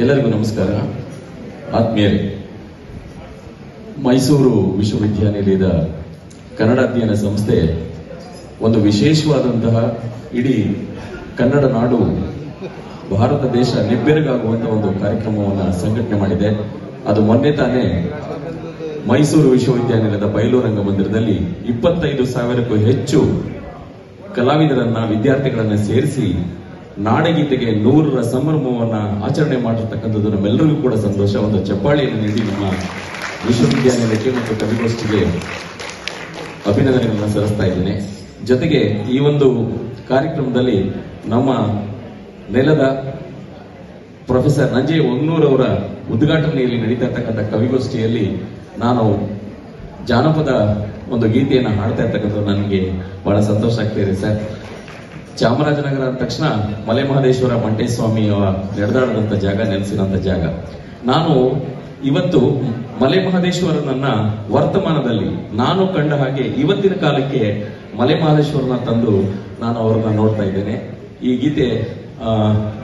ಎಲ್ಲರಿಗೂ ನಮಸ್ಕಾರ. ಆತ್ಮೀಯರೇ, ಮೈಸೂರು ವಿಶ್ವವಿದ್ಯಾನಿಲಯದ ಕನ್ನಡ ಅಧ್ಯಯನ ಸಂಸ್ಥೆ ಒಂದು ವಿಶೇಷವಾದಂತಹ ಇಡೀ ಕನ್ನಡ ನಾಡು ಭಾರತ ದೇಶ ನೆಬ್ಬೆರಗಾಗುವಂತಹ ಒಂದು ಕಾರ್ಯಕ್ರಮವನ್ನು ಸಂಘಟನೆ ಮಾಡಿದೆ. ಅದು ಮೊನ್ನೆ ತಾನೇ ಮೈಸೂರು ವಿಶ್ವವಿದ್ಯಾನಿಲಯದ ಬಯಲು ರಂಗಮಂದಿರದಲ್ಲಿ 25,000ಕ್ಕೂ ಹೆಚ್ಚು ಕಲಾವಿದರನ್ನ, ವಿದ್ಯಾರ್ಥಿಗಳನ್ನ ಸೇರಿಸಿ ನಾಡಗೀತೆಗೆ 100ರ ಸಂಭ್ರಮವನ್ನ ಆಚರಣೆ ಮಾಡಿರ್ತಕ್ಕಂಥದ್ದು ನಮ್ಮೆಲ್ಲರಿಗೂ ಕೂಡ ಸಂತೋಷ. ಒಂದು ಚಪ್ಪಾಳಿಯನ್ನು ನೀಡಿ ನಮ್ಮ ವಿಶ್ವವಿದ್ಯಾನಿಲಯಕ್ಕೆ ಮತ್ತು ಕವಿಗೋಷ್ಠಿಗೆ ಅಭಿನಂದನೆಗಳನ್ನು ಸಲ್ಲಿಸ್ತಾ ಇದ್ದೇನೆ. ಜೊತೆಗೆ ಈ ಒಂದು ಕಾರ್ಯಕ್ರಮದಲ್ಲಿ ನಮ್ಮ ನೆಲದ ಪ್ರೊಫೆಸರ್ ನಂಜೆ ಒಗ್ನೂರವರ ಉದ್ಘಾಟನೆಯಲ್ಲಿ ನಡೀತಾ ಇರ್ತಕ್ಕಂಥ ಕವಿಗೋಷ್ಠಿಯಲ್ಲಿ ನಾನು ಜಾನಪದ ಒಂದು ಗೀತೆಯನ್ನು ಹಾಡ್ತಾ ಇರ್ತಕ್ಕಂಥದ್ದು ನನಗೆ ಬಹಳ ಸಂತೋಷ ಆಗ್ತಾ ಇದೆ ಸರ್. ಚಾಮರಾಜನಗರ ಅಂದ ತಕ್ಷಣ ಮಲೆ ಮಹದೇಶ್ವರ ಮಂಟೇಸ್ವಾಮಿ ನಡೆದಾಡದಂತ ಜಾಗ, ನೆಲೆಸಿದಂತ ಜಾಗ. ನಾನು ಇವತ್ತು ಮಲೆ ಮಹದೇಶ್ವರನನ್ನ ವರ್ತಮಾನದಲ್ಲಿ ನಾನು ಕಂಡ ಹಾಗೆ ಇವತ್ತಿನ ಕಾಲಕ್ಕೆ ಮಲೆ ಮಹದೇಶ್ವರನ ತಂದು ನಾನು ಅವರನ್ನ ನೋಡ್ತಾ ಇದ್ದೇನೆ. ಈ ಗೀತೆ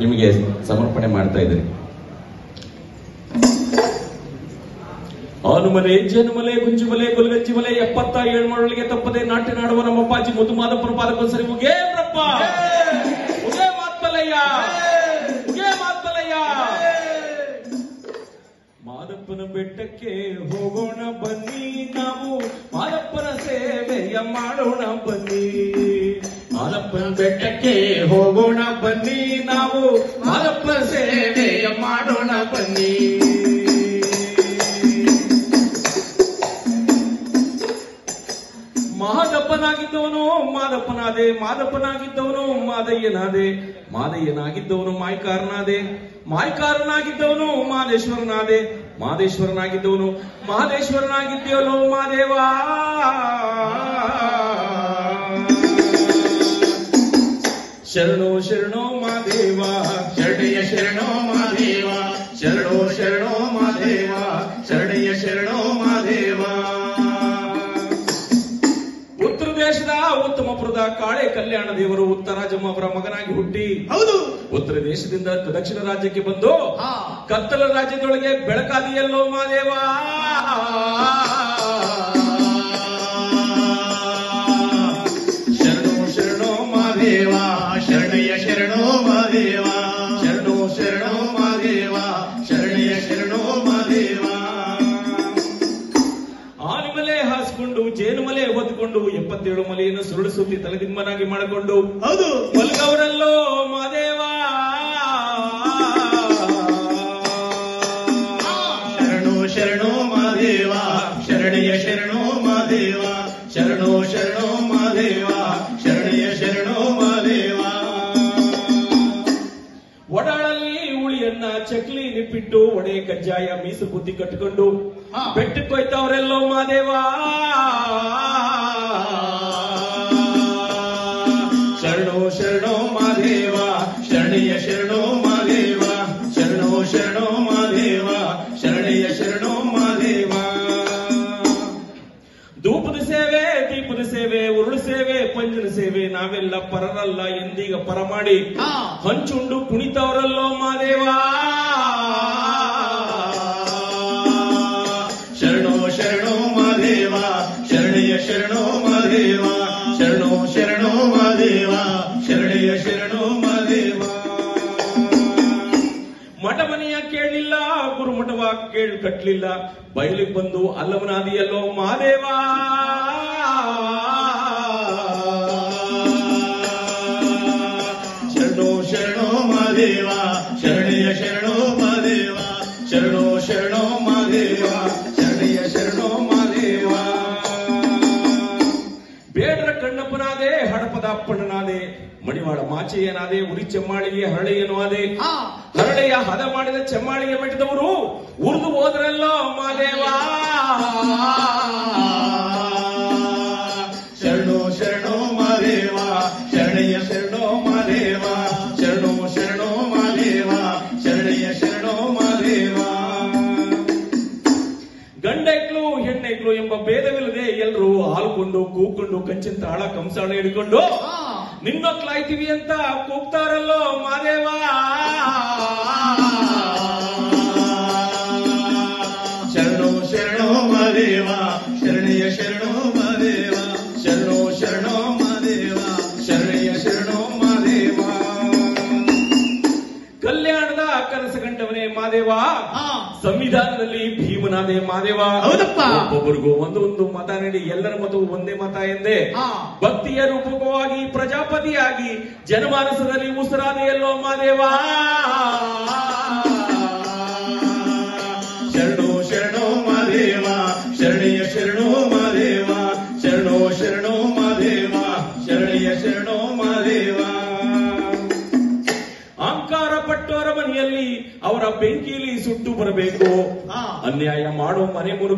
ನಿಮಗೆ ಸಮರ್ಪಣೆ ಮಾಡ್ತಾ ಇದ್ದೇನೆ. ಆನುಮಲೆ, ಜೇನುಮಲೆ, ಗುಂಜುಮಲೆ, ಗುಲ್ಗಜ್ಜಿಮಲೆ 77 ಮರಳಿಗೆ ತಪ್ಪದೆ ನಾಟ್ಯ ನಾಡುವ ನಮ್ಮ ಅಪ್ಪಾಜಿ ಮುದ್ದು ಮಾದಪ್ಪನ ಪಾದಕ್ಕೊಂದ್ಸರಿ ಉಗೇ ಪ್ರಪ್ಪ, ಉಗೇ ಮಾತ್ಮಲಯ್ಯ, ಉಗೇ ಮಾತ್ಮಲಯ್ಯ. ಮಾದಪ್ಪನ ಬೆಟ್ಟಕ್ಕೆ ಹೋಗೋಣ ಬನ್ನಿ, ನಾವು ಮಾದಪ್ಪನ ಸೇವೆಯ ಮಾಡೋಣ ಬನ್ನಿ. ಮಾದಪ್ಪನ ಬೆಟ್ಟಕ್ಕೆ ಹೋಗೋಣ ಬನ್ನಿ, ನಾವು ಮಾದಪ್ಪನ ಸೇವೆಯ ಮಾಡೋಣ ಬನ್ನಿ. ಮಾದಪ್ಪನಾಗಿದ್ದವನು ಮಾದಪ್ಪನಾದೆ, ಮಾದಪ್ಪನಾಗಿದ್ದವನು ಮಾದಯ್ಯನಾದೆ, ಮಾದಯ್ಯನಾಗಿದ್ದವನು ಮಾಯ್ಕಾರನಾದೆ, ಮಾಯ್ಕಾರನಾಗಿದ್ದವನು ಮಾದೇಶ್ವರನಾದೆ, ಮಾದೇಶ್ವರನಾಗಿದ್ದವನು ಮಹದೇಶ್ವರನಾಗಿದ್ದೇವನು ಮಾದೇವ. ಶರಣೋ ಶರಣೋ ಮಾದೇವ, ಶರಣಯ್ಯ ಶರಣೋ ಮಾದೇವ, ಶರಣೋ ಶರಣೋ ಮಾದೇವ, ಶರಣಯ್ಯ ಶರಣೋ ಮಾದೇವ. ಉತ್ತರ ದೇಶದ ಉತ್ತಮಪುರದ ಕಾಳೆ ಕಲ್ಯಾಣ ದೇವರು ಉತ್ತರಾಜಮ್ಮ ಅವರ ಮಗನಾಗಿ ಹುಟ್ಟಿ, ಹೌದು, ಉತ್ತರ ದೇಶದಿಂದ ದಕ್ಷಿಣ ರಾಜ್ಯಕ್ಕೆ ಬಂದು ಕತ್ತಲ ರಾಜ್ಯದೊಳಗೆ ಬೆಳಕಾದಿಯಲ್ಲೋ ಮಾದೇವ. ಶರಣೋ ಶರಣೋ ಮಾದೇವ, ಶರಣಯ್ಯ ಶರಣೋ ಮಾದೇವ, ಶರಣೋ ಶರಣೋ ಮಾದೇವ, ಶರಣಯ್ಯ ಶರಣೋ ಮಾದೇವ. ಆನೆಮಲೆ ಹಾಸ್ಕೊಂಡು, ಜೇನುಮಲೆ ಹೊದ್ಕೊಂಡು 77 ಮಲೆಯನ್ನು ಸುರುಳು ಸುತ್ತಿ ತಲೆದಿಂಬನಾಗಿ ಮಾಡಿಕೊಂಡು, ಹೌದು, ಮಲ್ಗವರಲ್ಲೋ ಮಾದೇವ. ಶರಣೋ ಶರಣೋ ಮಾದೇವ, ಶರಣಯ್ಯ ಶರಣೋ ಮಾದೇವ, ಶರಣೋ ಶರಣೋ ಮಾದೇವ, ಶರಣಯ್ಯ ಶರಣೋ ಮಾದೇವ. ಒಡಾಳಲ್ಲಿ ಉಳಿಯನ್ನ ಚಕ್ಲಿ ನಿಪ್ಪಿಟ್ಟು ಒಡೆ ಕಜ್ಜಾಯ ಮೀಸು ಬುದ್ಧಿ ಕಟ್ಟಿಕೊಂಡು ಬೆಟ್ಟಕ್ಕೋಯ್ತವರೆಲ್ಲೋ ಮಾದೇವ. ಶರಣೋ ಶರಣೋ ಮಾದೇವ, ಶರಣಯ್ಯ ಶರಣೋ ಮಾದೇವ, ಶರಣೋ ಶರಣೋ ಮಾದೇವ, ಶರಣಯ್ಯ ಶರಣೋ ಮಾದೇವ. ಧೂಪದ ಸೇವೆ, ದೀಪದ ಸೇವೆ, ಉರುಳು ಸೇವೆ, ಪಂಜನ ಸೇವೆ, ನಾವೆಲ್ಲ ಪರರಲ್ಲ ಎಂದೀಗ ಪರ ಮಾಡಿ ಹಂಚುಂಡು ಕುಣಿತವರಲ್ಲೋ ಮಾದೇವ. ಶರಣೋ ಶರಣೋ ಮಾದೇವ, ಶರಣಯ್ಯ ಶರಣೋ ಮಾದೇವ, ಶರಣೋ ಶರಣೋ ಮಾದೇವ, ಶರಣಯ್ಯ ಶರಣೋ ಮಾದೇವ. ಮಠ ಮನೆಯ ಕೇಳಲಿಲ್ಲ, ಗುರುಮಠವ ಕೇಳಿ ಕಟ್ಲಿಲ್ಲ, ಬಯಲಿಗೆ ಬಂದು ಅಲ್ಲವನಾದಿಯಲ್ಲೋ ಮಾದೇವ. ಶರಣೋ ಶರಣೋ ಮಾದೇವ, ಶರಣಯ್ಯ ಶರಣೋ ಮಾದೇವ, ಶರಣೋ ಶರಣೋ ಮಾದೇವ, ಶರಣಯ್ಯ ಶರಣೋ ಮಾದೇವ. ಬೇಡರ ಕಣ್ಣಪ್ಪನಾದೆ, ಹಡಪದ ಅಪ್ಪಣ್ಣನಾದೆ, ಮಡಿವಾಳ ಮಾಚಯ್ಯನಾದೆ, ಉರಿ ಚೆಮ್ಮಾಳಿಗೆ ಹರಳೆಯನು ಆದೆ. ಹರಳೆಯ ಹದ ಮಾಡಿದ ಚೆಮ್ಮಾಳಿಗೆ ಮೆಟ್ಟಿದವರು ಉರಿದು ಹೋದ್ರಲ್ಲೋ ಮಾದೇವ. ಶರಣೋ ಶರಣೋ ಮಾದೇವ, ಶರಣಯ್ಯ ಶರಣೋ ಮಾದೇವ, ಶರಣೋ ಶರಣೋ ಮಾದೇವ, ಶರಣಯ್ಯ ಶರಣೋ ಮಾದೇವ. ಗಂಡೆಕ್ಲು ಹೆಣ್ಣೆಕ್ಲು ಎಂಬ ಭೇದವಿಲ್ಲದೆ ಎಲ್ಲರೂ ಹಾಲ್ಕೊಂಡು ಕೂಕೊಂಡು ಕಂಚಿನ ತಾಳ ಕಂಸಾಳ ಹಿಡ್ಕೊಂಡು ನಿನ್ನೊಕ್ಲಾಯ್ತೀವಿ ಅಂತ ಕೂಗ್ತಾರಲ್ಲೋ ಮಾದೇವ. ಶರಣೋ ಮಹಾದೇವ ಶರಣೋ ಶರಣೋ ಮಹಾದೇವ ಶರಣಯ್ಯ ಶರಣೋ ಮಹಾದೇವ. ಕಲ್ಯಾಣದ ಕನಸು ಕಂಡವನೇ ಮಾದೇವ, ಸಂವಿಧಾನದಲ್ಲಿ ಭೀಮನಾದೆ ಮಾದೇವ. ಹೌದಪ್ಪ. ಒಬ್ಬೊಬ್ಬರಿಗೂ ಒಂದು ಮತ ನೀಡಿ ಎಲ್ಲರ ಮತವು ಒಂದೇ ಮತ ಎಂದೇ ಭಕ್ತಿಯ ರೂಪಕವಾಗಿ ಪ್ರಜಾಪತಿಯಾಗಿ ಜನಮಾನಸದಲ್ಲಿ ಉಸಿರಾದೆಯಲ್ಲೋ ಮಾದೇವ. ಶರಣೋ ಶರಣೋ ಮಹಾದೇವ ಶರಣಯ್ಯ ಶರಣೋ ಮಹಾದೇವ ಶರಣೋ ಶರಣೋ ಮಹಾದೇವ ಶರಣಯ್ಯ ಶರಣೋ ಮಹಾದೇವ. ಅಹಂಕಾರ ಪಟ್ಟವರ ಮನೆಯಲ್ಲಿ ಅವರ ಬೆಂಕಿಯಲ್ಲಿ ಸುಟ್ಟು ಬರಬೇಕು, ಅನ್ಯಾಯ ಮಾಡೋ ಮನೆ ಮುರುಕು